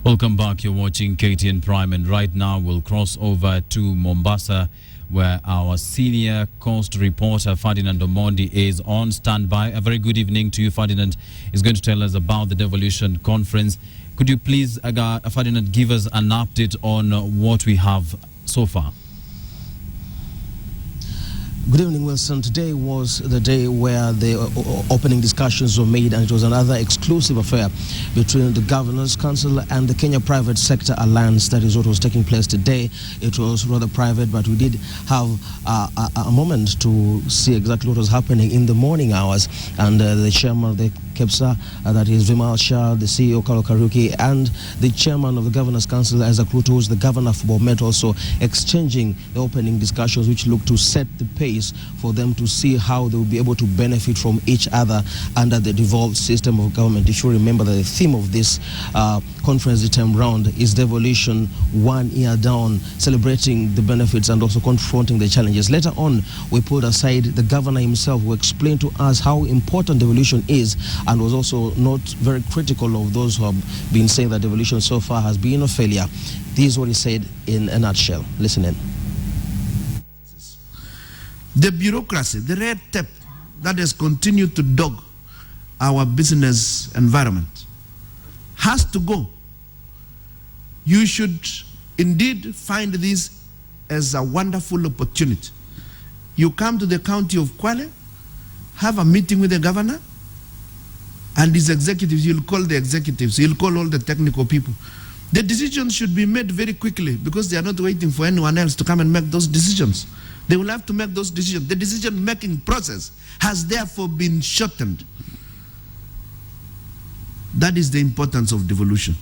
Welcome back. You're watching KTN Prime, and right now we'll cross over to Mombasa, where our senior coast reporter Ferdinand Omondi is on standby. A very good evening to you, Ferdinand. Is going to tell us about the Devolution conference. Could you please, Ferdinand, give us an update on what we have so far? Good evening, Wilson. Today was the day where the opening discussions were made, and it was another exclusive affair between the Governors Council and the Kenya Private Sector Alliance. That is what was taking place today. It was rather private, but we did have a moment to see exactly what was happening in the morning hours. And the chairman of the KEPSA, that is Vimal Shah, the CEO Carlo Karuki, and the chairman of the Governors Council, Isaac Ruto, who is the governor for Bomet, also exchanging the opening discussions, which look to set the pace for them to see how they will be able to benefit from each other under the devolved system of government. If you remember that the theme of this conference this time round is Devolution, 1 year down, celebrating the benefits and also confronting the challenges. Later on, we pulled aside the governor himself, who explained to us how important devolution is, and was also not very critical of those who have been saying that devolution so far has been a failure. This is what he said in a nutshell. Listen in. The bureaucracy, the red tape that has continued to dog our business environment has to go. You should indeed find this as a wonderful opportunity. You come to the county of Kwale, have a meeting with the governor and his executives. You'll call the executives, you'll call all the technical people. The decisions should be made very quickly, because they are not waiting for anyone else to come and make those decisions. They will have to make those decisions. The decision-making process has therefore been shortened. That is the importance of devolution.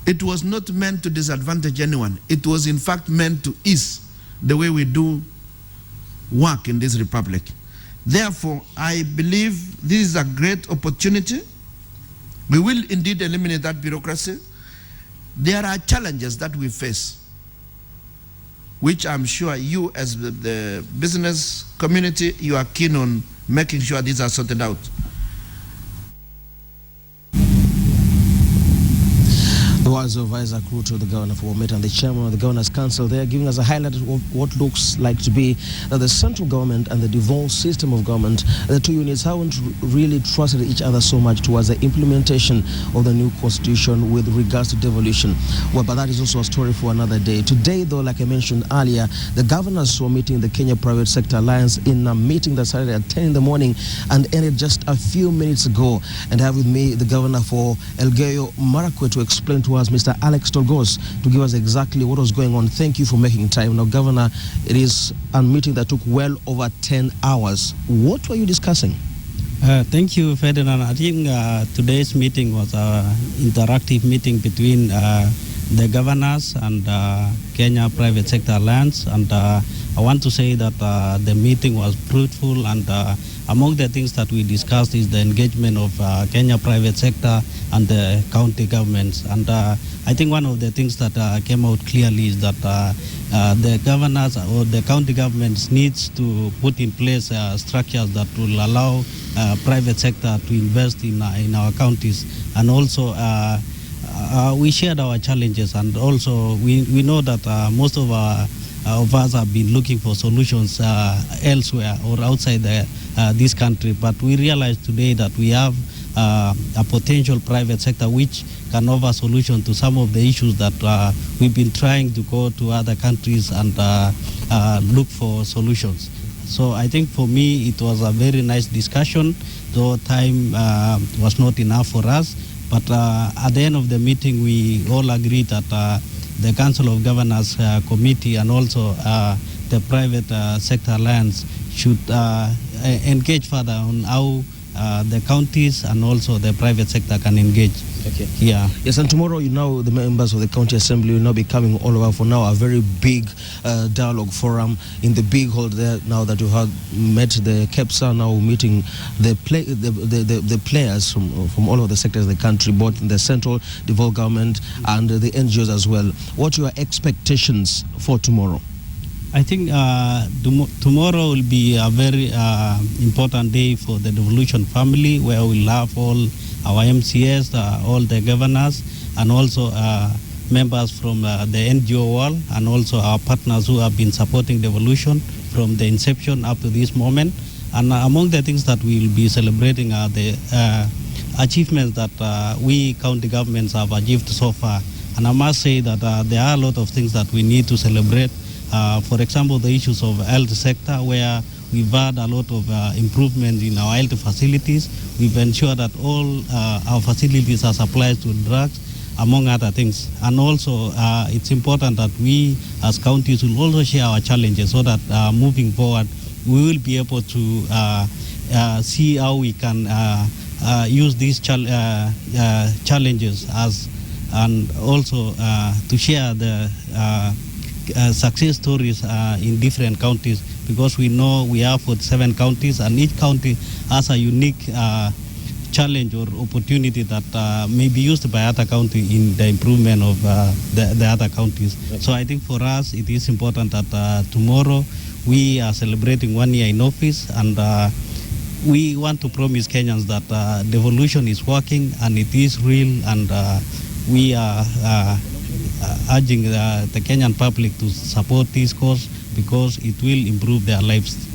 It was not meant to disadvantage anyone. It was in fact meant to ease the way we do work in this republic. Therefore, I believe this is a great opportunity. We will indeed eliminate that bureaucracy. There are challenges that we face, which I'm sure you, as the business community, you are keen on making sure these are sorted out. The words of Isaac Ruto, the governor for Bomet, and the chairman of the Governors Council, they are giving us a highlight of what looks like to be that the central government and the devolved system of government, the two units, haven't really trusted each other so much towards the implementation of the new constitution with regards to devolution. Well, but that is also a story for another day. Today, though, like I mentioned earlier, the governors were meeting the Kenya Private Sector Alliance in a meeting that started at 10 in the morning and ended just a few minutes ago. And I have with me the governor for Elgeyo Marakwet to explain to us, Mr. Alex Tolgos, to give us exactly what was going on. Thank you for making time. Now, Governor, it is a meeting that took well over 10 hours. What were you discussing? Thank you, Ferdinand. I think today's meeting was an interactive meeting between the governors and Kenya Private Sector Alliance, and I want to say that the meeting was fruitful, and among the things that we discussed is the engagement of Kenya Private Sector and the county governments. And I think one of the things that came out clearly is that the governors or the county governments needs to put in place structures that will allow private sector to invest in our counties. And also we shared our challenges, and also we know that most of us have been looking for solutions elsewhere or outside this country, but we realized today that we have a potential private sector which can offer solution to some of the issues that we've been trying to go to other countries and look for solutions. So I think for me it was a very nice discussion, though time was not enough for us. But at the end of the meeting, we all agreed that the Council of Governors Committee and also the Private Sector Alliance should engage further on how the counties and also the private sector can engage. Okay. Yeah. Yes, and tomorrow, the members of the county assembly will now be coming all over for now a very big dialogue forum in the big hall there. Now that you have met the KEPSA, now meeting the players from all of the sectors of the country, both in the central, devolved government, and the NGOs as well. What are your expectations for tomorrow? I think tomorrow will be a very important day for the Devolution family, where we'll have all our MCS, all the governors, and also members from the NGO world, and also our partners who have been supporting Devolution from the inception up to this moment. And among the things that we will be celebrating are the achievements that we county governments have achieved so far. And I must say that there are a lot of things that we need to celebrate. For example, the issues of health sector, where we've had a lot of improvements in our health facilities. We've ensured that all our facilities are supplied to drugs, among other things. And also, it's important that we as counties will also share our challenges so that moving forward, we will be able to see how we can use these challenges and also to share the success stories in different counties, because we know we have 47 counties and each county has a unique challenge or opportunity that may be used by other counties in the improvement of the other counties. So I think for us it is important that tomorrow we are celebrating 1 year in office, and we want to promise Kenyans that devolution is working and it is real, and we are urging the Kenyan public to support this cause because it will improve their lives.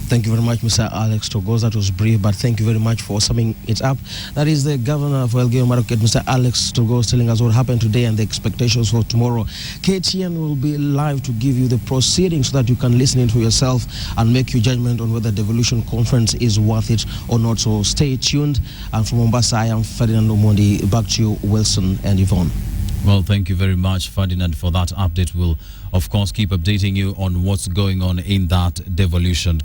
Thank you very much, Mr. Alex Togos. That was brief, but thank you very much for summing it up. That is the governor of Elgeyo Marakwet, Mr. Alex Togos, telling us what happened today and the expectations for tomorrow. KTN will be live to give you the proceedings so that you can listen in for yourself and make your judgment on whether the Devolution Conference is worth it or not. So stay tuned. And from Mombasa, I am Ferdinand Omondi. Back to you, Wilson and Yvonne. Well, thank you very much, Ferdinand, for that update. We'll, of course, keep updating you on what's going on in that devolution.